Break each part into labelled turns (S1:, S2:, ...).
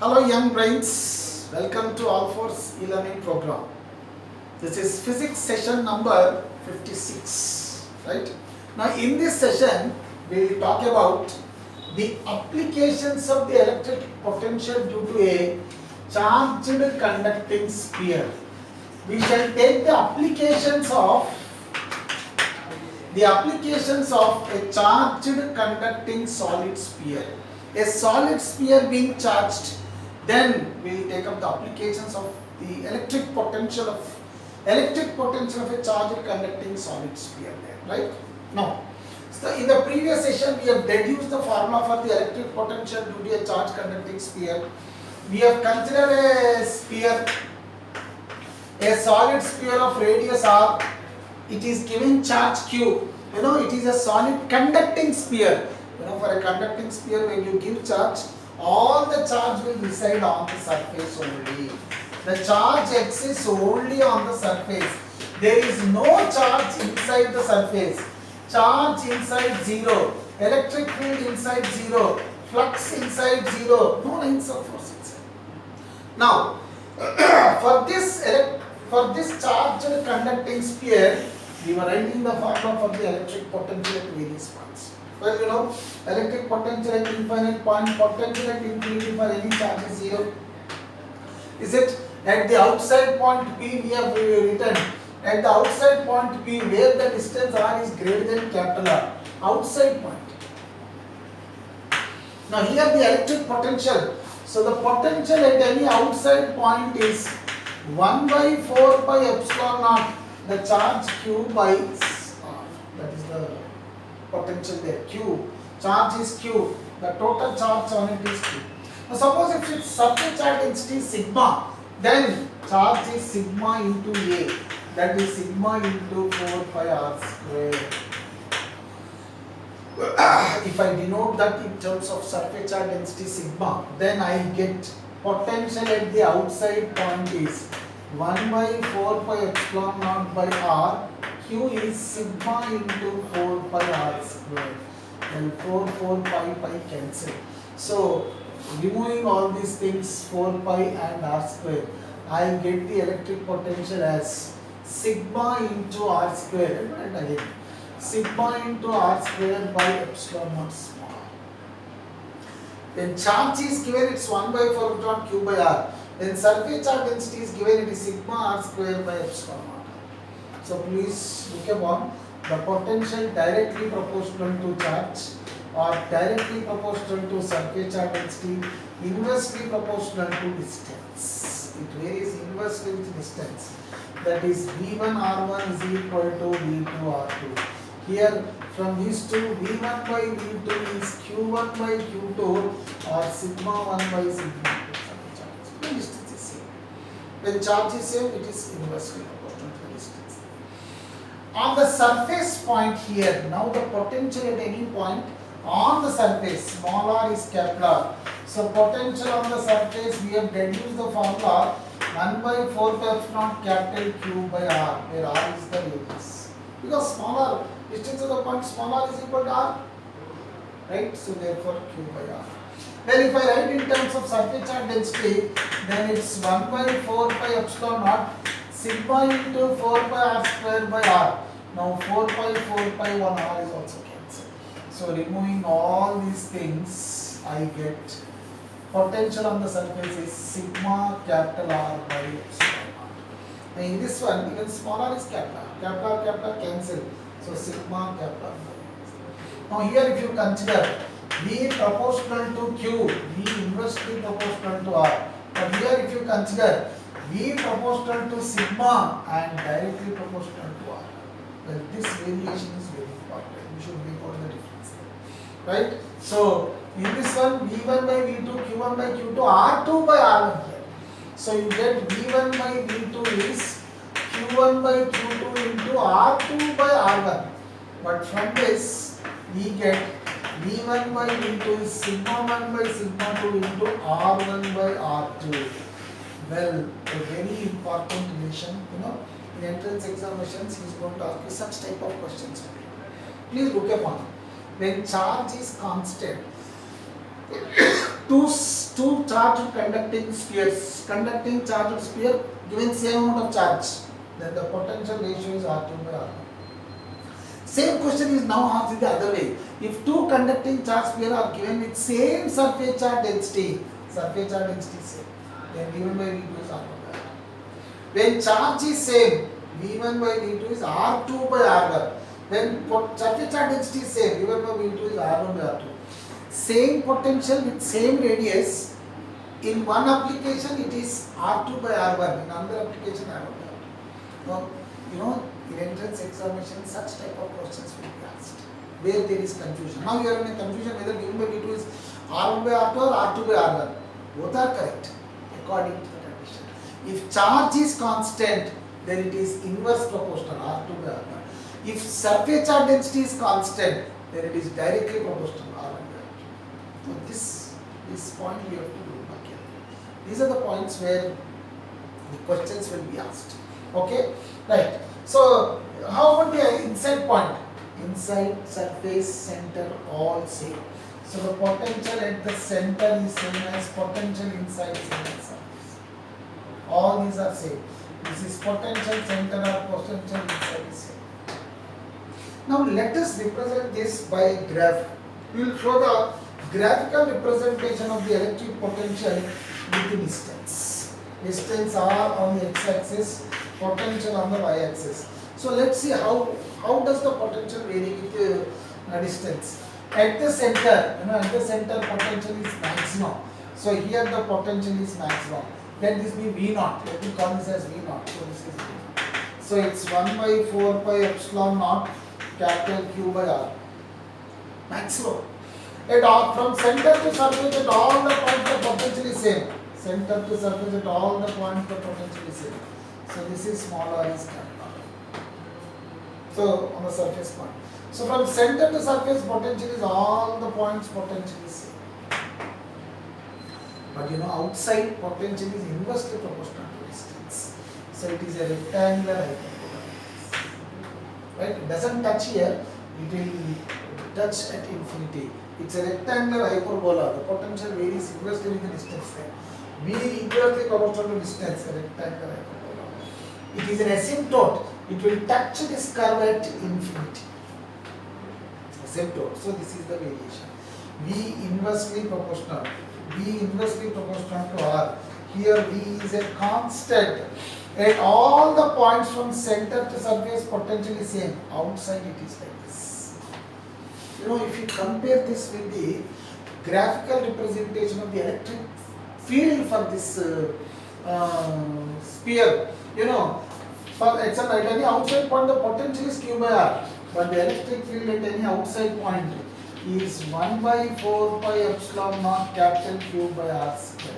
S1: Hello young brains, welcome to All Force e-learning program. This is physics session number 56, right? Now in this session we will talk about the applications of the electric potential due to a charged conducting sphere. We shall take the applications of a charged conducting solid sphere. A solid sphere being charged, then we will take up the applications of the electric potential of a charged conducting solid sphere there, right? Now, so in the previous session we have deduced the formula for the electric potential due to a charged conducting sphere. We have considered a sphere, a solid sphere of radius r. It is giving charge q. It is a solid conducting sphere. For a conducting sphere, when you give charge, all the charge will reside on the surface only. The charge exists only on the surface. There is no charge inside the surface. Charge inside 0. Electric field inside 0. Flux inside 0. No lines of force inside. Now, for this charged conducting sphere, we were writing the formula for the electric potential at various points. Well, electric potential at infinite point, potential at infinity for any charge is 0. Is it? At the outside point P, we have written at the outside point P where the distance r is greater than capital R. Outside point. Now here the electric potential. So the potential at any outside point is 1 by 4 pi epsilon naught. The charge q by r. That is the potential there. Q. Charge is q. The total charge on it is q. Now suppose if its surface charge density is sigma, then charge is sigma into A. That is sigma into 4 pi r square. If I denote that in terms of surface charge density sigma, then I get potential at the outside point is 1 by 4 pi epsilon naught by r. Q is sigma into 4 pi r square. And 4 pi cancel. So removing all these things 4 pi and r square, I get the electric potential as sigma into r square. And again sigma into r square by epsilon naught small. When charge is given, it's 1 by 4 epsilon q by r. When surface charge density is given, it is sigma r square by epsilon naught. So please look upon the potential directly proportional to charge or directly proportional to surface charge density, inversely proportional to distance. It varies inversely with distance. That is V1 R1 is equal to V2 R2. Here from these two, V1 by V2 is Q1 by Q2 or sigma 1 by sigma 2. The distance is same. When charge is same, it is inversely proportional to the distance. On the surface point here, now the potential at any point on the surface, small r is capital R. So potential on the surface, we have deduced the formula 1 by 4 pi epsilon capital Q by r, where r is the radius. Because smaller distance of the point, small r is equal to r, right? So therefore Q by r. Then if I write in terms of surface charge density, then it's 1 by 4 pi epsilon naught sigma into 4 pi r square by r. Now 4 pi 1 r is also cancelled. So removing all these things, I get potential on the surface is sigma capital R by epsilon naught. Now in this one, even smaller is capital R cancel. So sigma capital R by. Now here if you consider V proportional to Q, V inversely proportional to R. But here if you consider V proportional to sigma and directly proportional to R. Well, this variation is very important. We should make all the difference. Right? So in this one, V1 by V2, Q1 by Q2, R2 by R1 here. So you get V1 by V2 is Q1 by Q2 into R2 by R1. But from this, we get V1 by V2 is sigma 1 by sigma 2 into R1 by R2. Well, a very important relation, in entrance examinations, he is going to ask you such type of questions. Please look upon. When charge is constant, two charged conducting spheres, conducting charged sphere given same amount of charge, then the potential ratio is R2 by R1. Same question is now asked in the other way. If two conducting charge spheres are given with same surface charge density is same, then V1 by V2 is R1 by R2. When charge is same, V1 by V2 is R2 by R1. When surface charge density is same, V1 by V2 is R1 by R2. Same potential with same radius. In one application it is R2 by R1. In another application R1 by R2. Now, you know, in entrance examination, such type of questions will be asked where there is confusion. Now you are in a confusion whether V1 by V2 is R1 by R2 or R2 by R1. Both are correct according to the condition. If charge is constant, then it is inverse proportional R2 by R1. If surface charge density is constant, then it is directly proportional R1 by R2. So this point we have to do again. These are the points where the questions will be asked. Okay, right. So how about the inside point? Inside, surface, center, all same. So the potential at the center is same as potential inside, same as surface. All these are same. This is potential center or potential inside is same. Now let us represent this by a graph. We will show the graphical representation of the electric potential with distance. Distance R on the x-axis, potential on the y-axis. So let's see how does the potential vary with distance. At the center, at the center potential is maximum. So here the potential is maximum. Let this be V naught. Let me call this as V naught. So this is V naught. So it's 1 by 4 pi epsilon naught capital Q by R. Maximum. From center to surface at all the points the potential is same. Center to surface at all the points the potential is same. So this is small r is capital R. So on the surface point. So from center to surface potential is all the points potential is same. But outside potential is inversely proportional to distance. So it is a rectangular hyperbola. Right? It doesn't touch here. It will touch at infinity. It's a rectangular hyperbola. The potential varies inversely with the distance there. V inversely proportional to distance, a rectangular hyperbola. It is an asymptote. It will touch this curve at infinity. Asymptote. So this is the variation. V inversely proportional. V inversely proportional to R. Here V is a constant. At all the points from center to surface potential is same. Outside it is like this. If you compare this with the graphical representation of the electric field for this sphere, for example, at any outside point the potential is Q by R, but the electric field at any outside point is 1 by 4 pi epsilon naught capital Q by R square.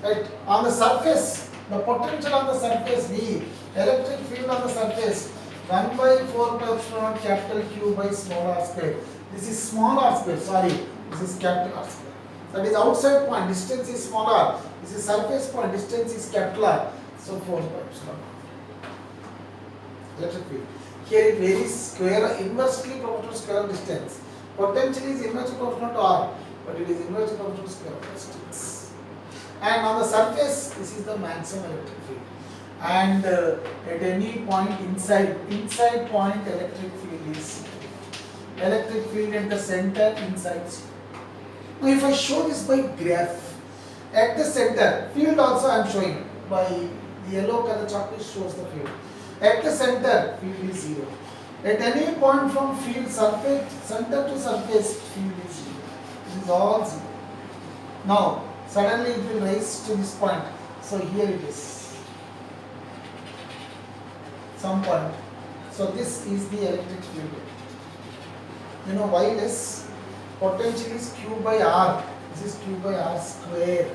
S1: Right? On the surface, the potential on the surface V, electric field on the surface 1 by 4 pi epsilon naught capital Q by small r square. This is small r square, sorry, this is capital R square. That is outside point, distance is small r. This is surface point, distance is capital R. So 4 pi epsilon naught. Electric field. Here it varies inversely proportional to square of distance. Potential is inversely proportional to R, but it is inversely proportional to square of distance. And on the surface, this is the maximum electric field. And at any point inside point electric field is electric field at the center inside. Now if I show this by graph, at the center, field also I am showing by the yellow color chart shows the field. At the center, field is 0. At any point from field surface, center to surface, field is 0. This is all 0. Now, suddenly it will rise to this point. So here it is. Some point. So this is the electric field. Why less? Potential is Q by R. This is Q by R square.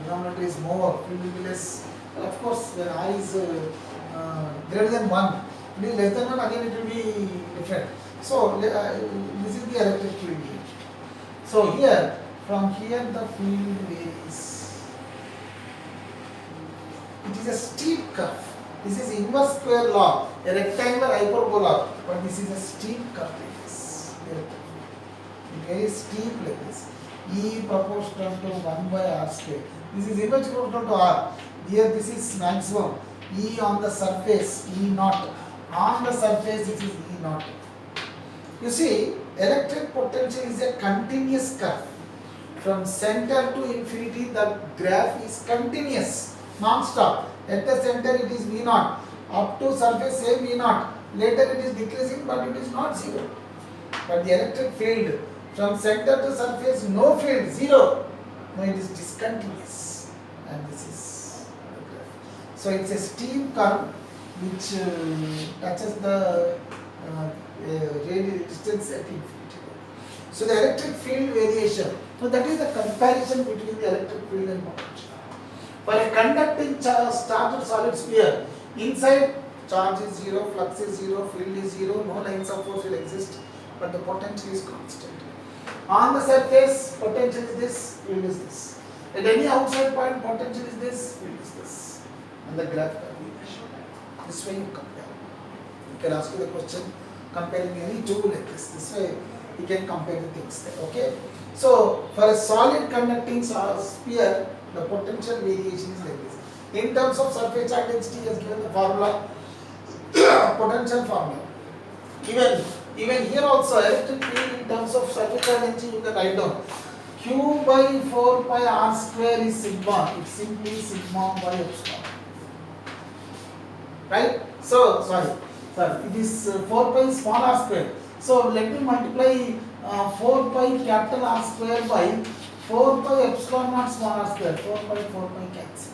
S1: Denominator is more, field will be less. Well, of course, when R is greater than 1, it is less than 1, again it will be different. So this is the electric field here. So here, from here the field varies. It is a steep curve. This is inverse square law, a rectangular hyperbola, but this is a steep curve like this. very steep like this. E proportional to 1 by r square. This is inverse proportional to r. Here this is maximum. E on the surface, E naught. On the surface, this is E naught. You see, electric potential is a continuous curve. From center to infinity, the graph is continuous, non-stop. At the center, it is V naught. Up to surface, same V naught. Later, it is decreasing, but it is not zero. But the electric field, from center to surface, no field, zero. No, it is discontinuous. And this is the graph. So, it's a steep curve which touches the radial distance at infinity. So, the electric field variation. So, that is the comparison between the electric field and potential. For a conducting charged solid sphere, inside charge is zero, flux is zero, field is zero, no lines of force will exist, but the potential is constant. On the surface, potential is this, field is this. At any outside point, potential is this, field is this. And the graph can be shown. This way you compare. You can ask you the question comparing any two like this. This way you can compare the things there. Okay. So for a solid conducting sphere, the potential variation is like this. In terms of surface charge density, he has given the formula, potential formula. Even here also, electric field in terms of surface charge density, you can write down. Q by 4 pi r square is sigma. It's simply sigma by epsilon. Right? So, sorry, it is 4 pi small r square. So, let me multiply 4 pi capital R square by 4 pi epsilon naught small r square. 4 pi cancel.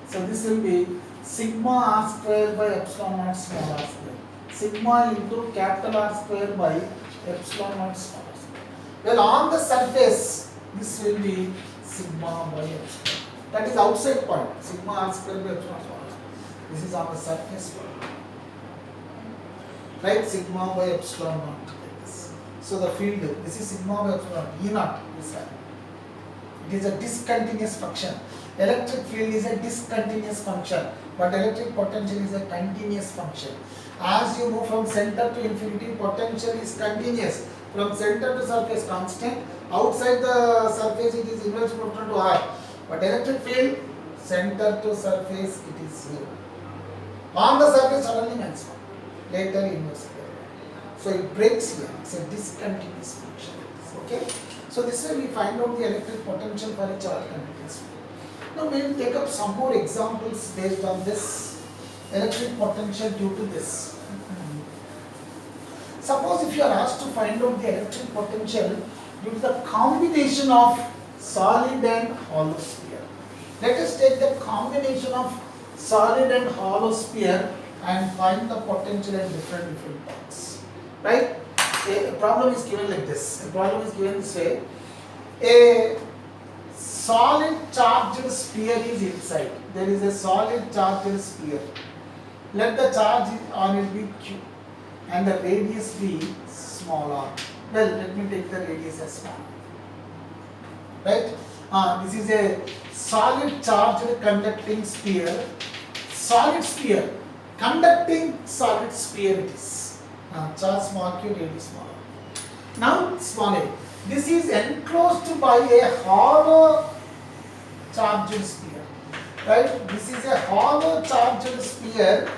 S1: So, this will be sigma r square by epsilon naught small r square. Sigma into capital R square by epsilon naught small r square. Well, on the surface, this will be sigma by epsilon. That is outside point. Sigma r square by epsilon small r square. This is on the surface point. Right? Sigma by epsilon naught. Like this. So the field, this is sigma by epsilon E naught. This one. It is a discontinuous function. Electric field is a discontinuous function, but electric potential is a continuous function. As you move from center to infinity, potential is continuous. From center to surface, constant. Outside the surface, it is inverse proportional to R. But electric field, center to surface, it is zero. On the surface, suddenly maximum. Later, inverse. So it breaks here. It's a discontinuous function. Okay. So this way we find out the electric potential for a charge conducting sphere. Now we will take up some more examples based on this electric potential due to this. Suppose if you are asked to find out the electric potential due to the combination of solid and hollow sphere. Let us take the combination of solid and hollow sphere and find the potential at different points. Right? A problem is given like this. A problem is given this way. A solid charged sphere is inside. There is a solid charged sphere. Let the charge on it be Q and the radius be small r. Well, let me take the radius as small. Right? This is a solid charged conducting sphere. Solid sphere. Conducting solid sphere it is. Charge small q, radius small r. Now small a. This is enclosed by a hollow charged sphere. Right? This is a hollow charged sphere.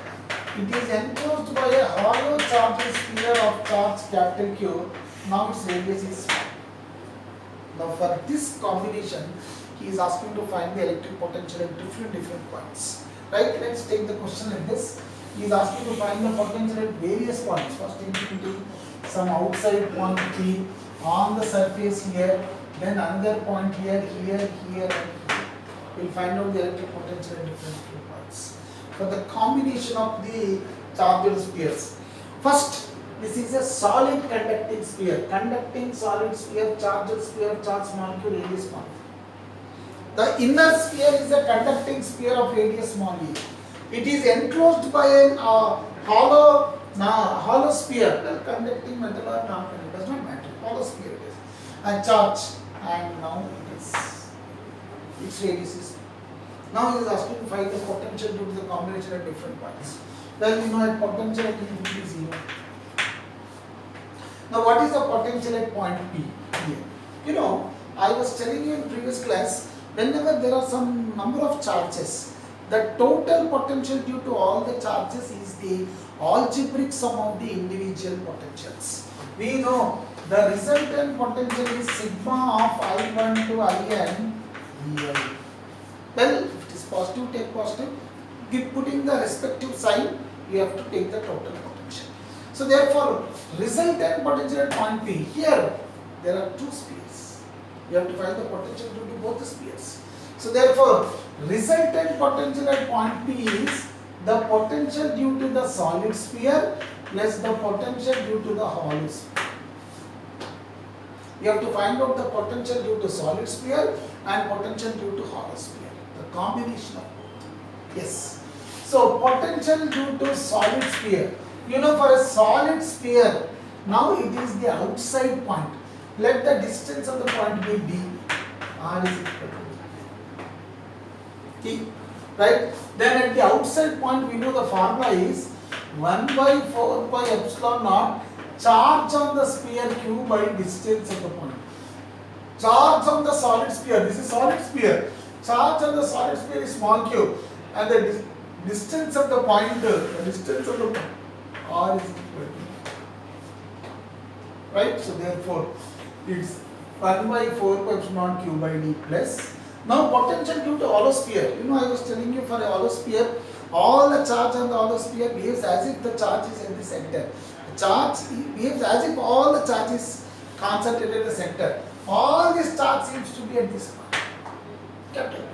S1: It is enclosed by a hollow charged sphere of charge capital Q. Now its radius is small. Now for this combination, he is asking to find the electric potential at different points. Right? Let's take the question like this. He is asking to find the potential at various points. First infinity, some outside point P, on the surface here, then another point here, here. We'll find out the electric potential at different points. For the combination of the charged spheres. First, this is a solid conducting sphere. Conducting solid sphere, charge small q, radius small. The inner sphere is a conducting sphere of radius small e. It is enclosed by a hollow sphere. Well, conducting metal or non-conducting, does not matter. Hollow sphere it is. And charge, and now it is, its radius is. Now he is asking to find the potential due to the combination at different points. Well, we know at potential at infinity 0. Now what is the potential at point P? here. You know, I was telling you in previous class, whenever there are some number of charges, the total potential due to all the charges is the algebraic sum of the individual potentials. We know the resultant potential is sigma of I1 to In Vi. Well, if it is positive, take positive. Putting the respective sign, you have to take the total potential. So therefore, resultant potential at point P. Here, there are two spheres. You have to find the potential due to both the spheres. So therefore, resultant potential at point P is the potential due to the solid sphere plus the potential due to the hollow sphere. You have to find out the potential due to solid sphere and potential due to hollow sphere. The combination of both. Yes. So potential due to solid sphere. You know, for a solid sphere, now it is the outside point. Let the distance of the point be d. R is equal to t. Right? Then at the outside point, we know the formula is 1 by 4 pi epsilon naught charge on the sphere q by distance of the point. Charge on the solid sphere. This is solid sphere. Charge on the solid sphere is small q, and the distance of the point, r is equal to, right? So therefore, it's 1 by 4 pi epsilon q by d plus. Now potential due to hollow sphere. You know, I was telling you, for a hollow sphere, all the charge on the hollow sphere behaves as if the charge is at the center. The charge behaves as if all the charge is concentrated at the center. All this charge seems to be at this point. Capital.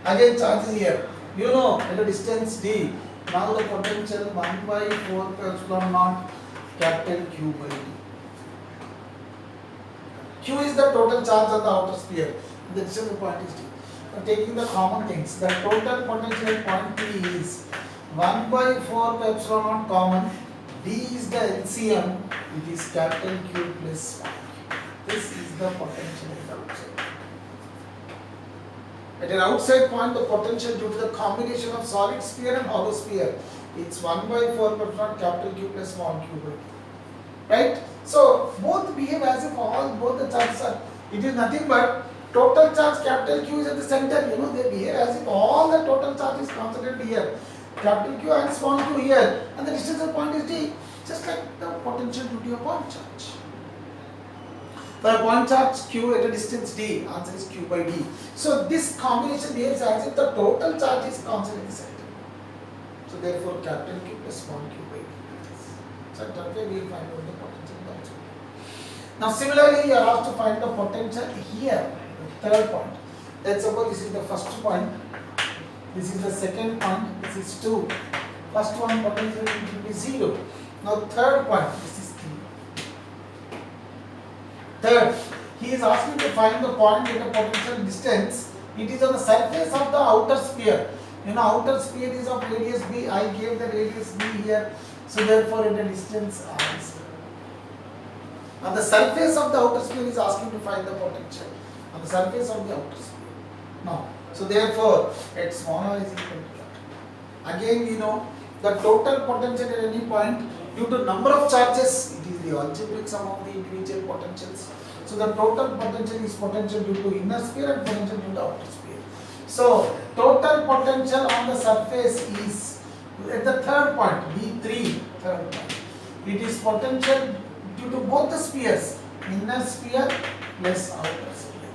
S1: Again, charge is here. You know, at a distance d. Now the potential 1 by 4 pi epsilon naught capital Q by d. Q is the total charge on the outer sphere. The distance of the point is d. Taking the common things, the total potential at point P is 1 by 4 pi epsilon naught common. D is the LCM. It is capital Q plus 1. This is the potential at the outside. At an outside point, the potential due to the combination of solid sphere and hollow sphere, it's 1 by 4 pi epsilon naught capital Q plus 1 Q by D. Right? So both behave as if both the charges are. It is nothing but total charge capital Q is at the center. You know, they behave as if all the total charge is concentrated here. Capital Q and small q here, and the distance of the point is d, just like the potential due to a point charge. For a point charge q at a distance d, answer is q by d. So this combination behaves as if the total charge is constant in the center. So therefore, capital Q plus small q by d. So that way we will find out the potential also. Now similarly, you are asked to find the potential here, the third point. Let's suppose this is the first point. This is the second point, this is 2. First one potential will be 0. Now third point, this is 3. Third, he is asking to find the point at a potential distance. It is on the surface of the outer sphere. You know, outer sphere is of radius b. I gave the radius b here. So therefore, at a distance r is. On the surface of the outer sphere is asking to find the potential. On the surface of the outer sphere. Now, so therefore, at small r is equal to that. Again, we know the total potential at any point due to number of charges, it is the algebraic sum of the individual potentials. So the total potential is potential due to inner sphere and potential due to outer sphere. So total potential on the surface is at the third point, V3, third point. It is potential due to both the spheres, inner sphere plus outer sphere.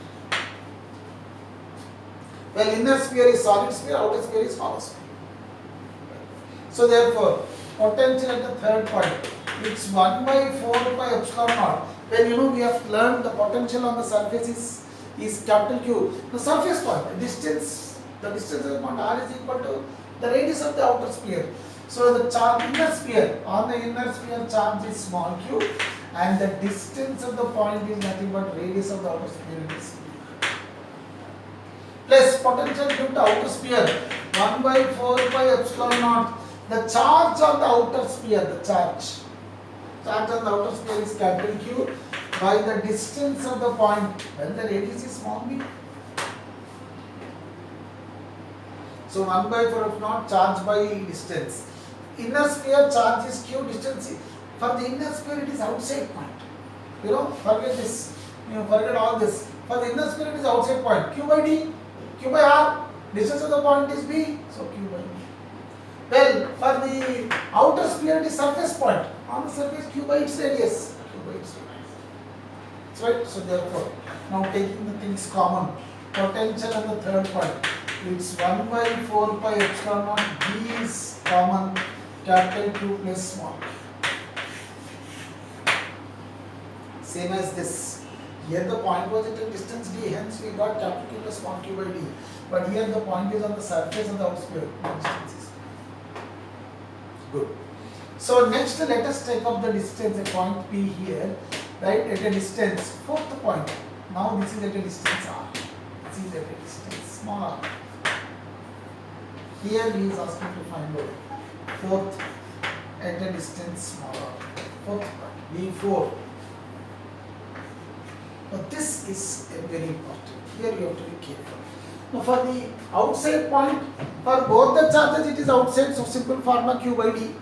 S1: Well, inner sphere is solid sphere, outer sphere is hollow sphere. So therefore, potential at the third point, it's 1 by 4 pi epsilon naught. Well, you know, we have learned the potential on the surface is capital Q. The surface point, the distance of the point r is equal to the radius of the outer sphere. So the charge inner sphere, on the inner sphere charge is small q, and the distance of the point is nothing but radius of the outer sphere is plus potential due to outer sphere 1 by 4 pi epsilon naught. The charge on the outer sphere, the charge on the outer sphere is capital Q by the distance of the point when the radius is small b. So 1 by 4 epsilon naught charge by distance. Inner sphere charge is Q, distance for the inner sphere it is outside point. Forget this. Forget all this. For the inner sphere, it is outside point. Q by D, Q by R. Distance of the point is B, so Q by B. Well, for the outer sphere, it is surface point. On the surface, Q by its radius. Q by its radius. That's right. So therefore, now taking the things common, potential on the third point, it's 1 by 4 pi epsilon naught. B is common. Capital Q plus small q. Same as this. Here the point was at a distance d, hence we got capital Q plus small q by d. But here the point is on the surface of the outer sphere. No distance is good. So next let us take up the distance at point P here, right? At a distance, fourth point. Now this is at a distance r. This is at a distance small r. Here he is asking to find out fourth at a distance small r. Fourth point, V4. Now this is very important. Here you have to be careful. Now for the outside point, for both the charges it is outside, so simple formula Q by D.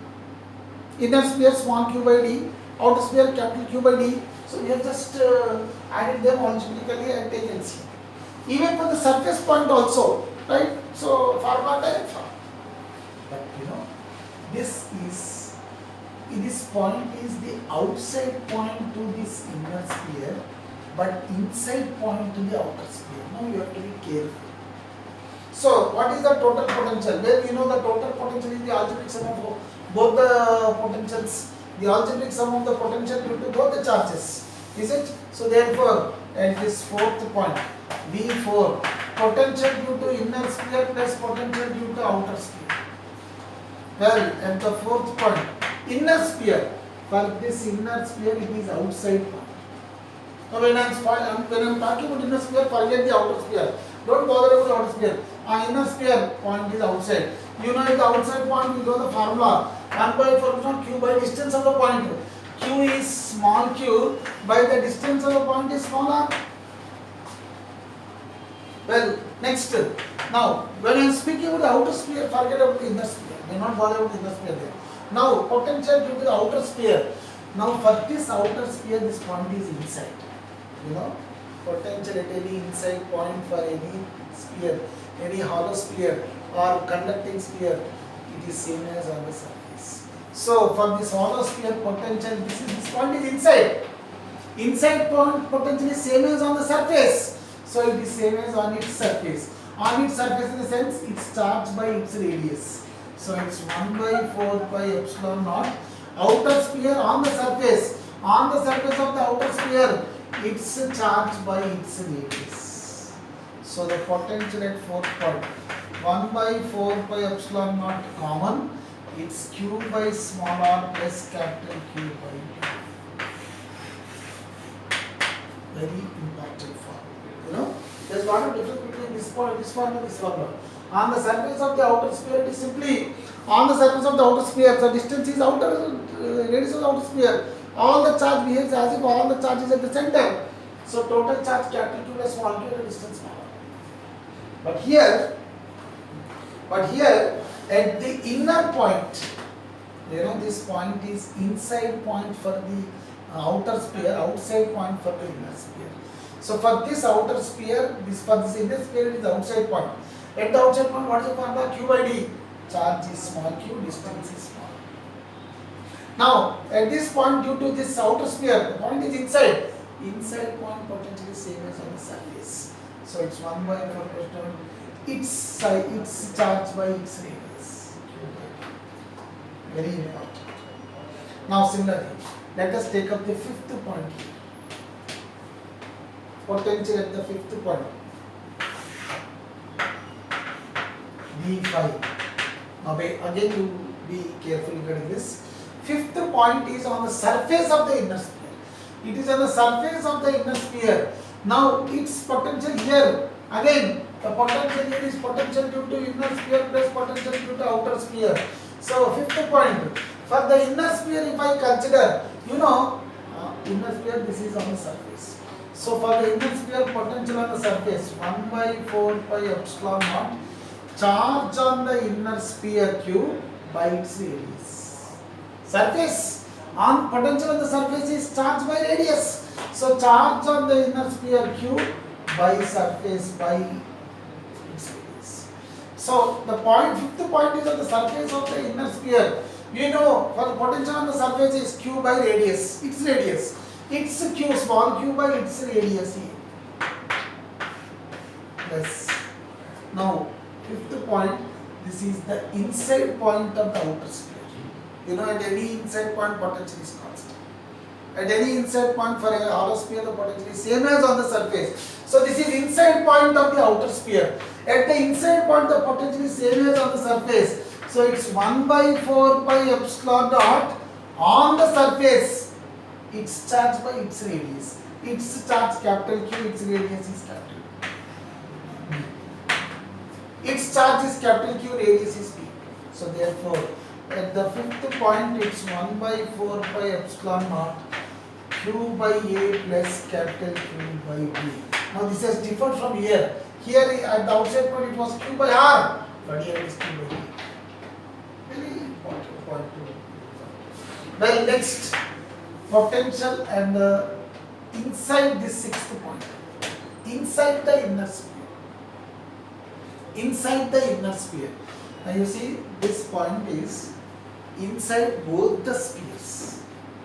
S1: Inner sphere small q by d, outer sphere capital Q by d. So we have just added them algebraically and taken LCM. Even for the surface point also, right? So formula direct formula. But this point is the outside point to this inner sphere, but inside point to the outer sphere. Now you have to be careful. So what is the total potential? Well, we know the total potential is the algebraic sum of both the potentials, the algebraic sum of the potential due to both the charges. Is it? So therefore, at this fourth point, V4, potential due to inner sphere plus potential due to outer sphere. Well, at the fourth point, inner sphere, for this inner sphere it is outside point. Now when I am talking about inner sphere, forget the outer sphere. Don't bother about the outer sphere. Inner sphere point is outside. You know, at the outside point, we know the formula 1 by 4 q by distance of the point. Q is small q by the distance of the point is small r. Well, next. Now, when I am speaking about the outer sphere, forget about the inner sphere. Do not bother about the inner sphere there. Now, potential due to the outer sphere. Now, for this outer sphere, this point is inside. Potential at any inside point for any sphere, any hollow sphere or conducting sphere, it is same as on the surface. So for this hollow sphere potential, this point is inside. Inside point potential is same as on the surface. So it is same as on its surface. On its surface in the sense it's charged by its radius. So it's 1 by 4 pi epsilon naught. Outer sphere on the surface. On the surface of the outer sphere, it's charged by its radius. So the potential at fourth point, 1 by 4 pi epsilon naught common, it's q by small r plus capital Q by d. Very important formula. There's not a difference between this formula and this formula. On the surface of the outer sphere, it is simply on the surface of the outer sphere, the distance is outer, radius of the outer sphere. All the charge behaves as if all the charge is at the center. So total charge capital Q plus small q at a distance small r. But here at the inner point, this point is inside point for the outer sphere, outside point for the inner sphere. So for this outer sphere, for this inner sphere, it is outside point. At the outside point, what is the formula? Q by d. Charge is small q, distance is small. Now, at this point, due to this outer sphere, the point is inside. Inside point potentially same as on the surface. So it's 1 by 4 pi. It's charged by its radius. Very important. Now, similarly, let us take up the fifth point here. Potential at the fifth point. V5. Now, again, you be careful regarding this. Fifth point is on the surface of the inner sphere. It is on the surface of the inner sphere. Now, its potential here, again, the potential here is potential due to inner sphere plus potential due to outer sphere. So, fifth point, for the inner sphere, if I consider, inner sphere, this is on the surface. So, for the inner sphere, potential on the surface, 1 by 4 pi epsilon naught, charge on the inner sphere Q by its radius. Surface, on potential on the surface is charged by radius. So charge on the inner sphere q by surface by its radius. So the fifth point is on the surface of the inner sphere. You know, for the potential on the surface is q by radius, its radius. It's q, small q by its radius here. Plus, now fifth point, this is the inside point of the outer sphere. You know, at any inside point potential is constant. At any inside point for a outer sphere the potential is same as on the surface. So this is inside point of the outer sphere. At the inside point the potential is same as on the surface. So it's 1 by 4 pi epsilon dot on the surface. It's charged by its radius. Its charge capital Q, its radius is capital Q. Its charge is capital Q, radius is P. So therefore, at the fifth point, it's 1 by 4 pi epsilon naught Q by A plus capital Q by B. Now this has differed from here. Here at the outside point it was Q by R, but here it is Q by B. Very important point to know. Well, next, potential and inside this sixth point, inside the inner sphere. Inside the inner sphere. Now you see this point is inside both the spheres.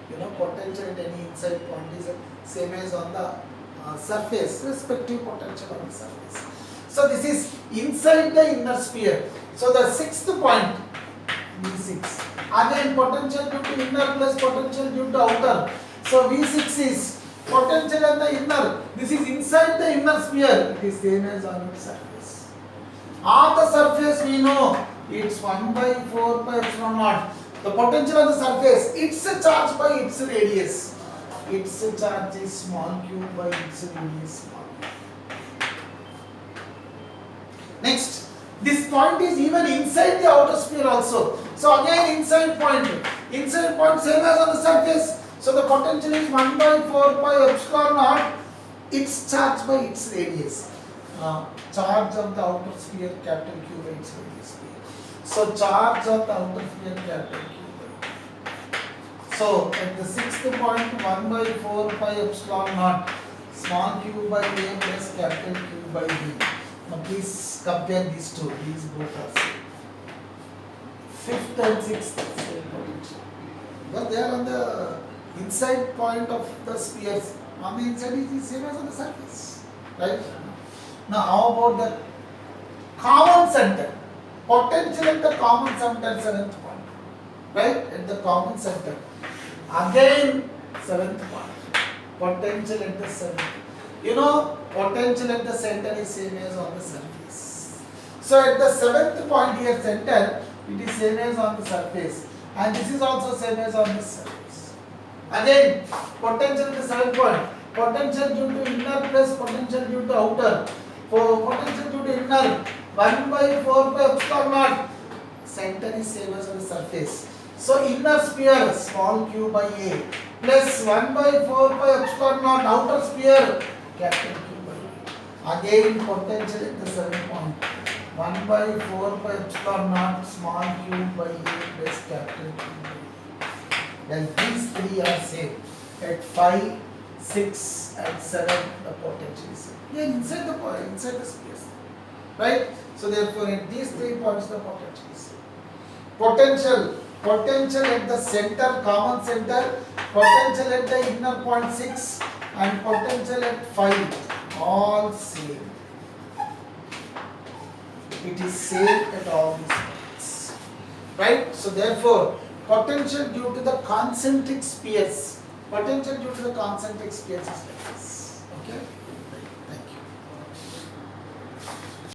S1: You know, potential at any inside point is same as on the surface, respective potential on the surface. So this is inside the inner sphere. So the sixth point, V6. Again, potential due to inner plus potential due to outer. So V6 is potential on the inner. This is inside the inner sphere. It is same as on its surface. On the surface we know it's 1 by 4 pi epsilon naught. The potential on the surface, it's a charge by its radius. Its charge is small q by its radius small. Next, this point is even inside the outer sphere also. So again inside point same as on the surface. So the potential is 1 by 4 pi epsilon naught. It's charged by its radius. Charge of the outer sphere capital Q by its radius. So charge of the outer sphere capital Q by. So at the sixth point 1 by 4 pi epsilon naught small q by A plus capital Q by B. Now please compare these two. These both are same. Fifth and sixth same potential. But they are on the inside point of the spheres. On the inside it is same as on the surface. Right? Now how about the common center? Potential at the common center, seventh point. Right? At the common center. Again seventh point. Potential at the center. You know, potential at the center is same as on the surface. So at the seventh point here center, it is same as on the surface. And this is also same as on the surface. Again, potential at the seventh point. Potential due to inner plus potential due to outer. For potential due to inner, 1 by 4 pi epsilon naught. Center is same as on the surface. So inner sphere small q by A plus 1 by 4 pi epsilon naught outer sphere capital Q by A. Again potential at the 7th point 1 by 4 pi epsilon naught small q by A plus capital Q by A. Then these three are same. At 5, 6 and 7 the potential is same. Yeah, inside the space. Right? So therefore at these 3 points the potential is same. Potential at the center, common center, potential at the inner point 6 and potential at 5, all same. It is same at all these points. Right? So therefore, potential due to the concentric spheres is like this. Okay?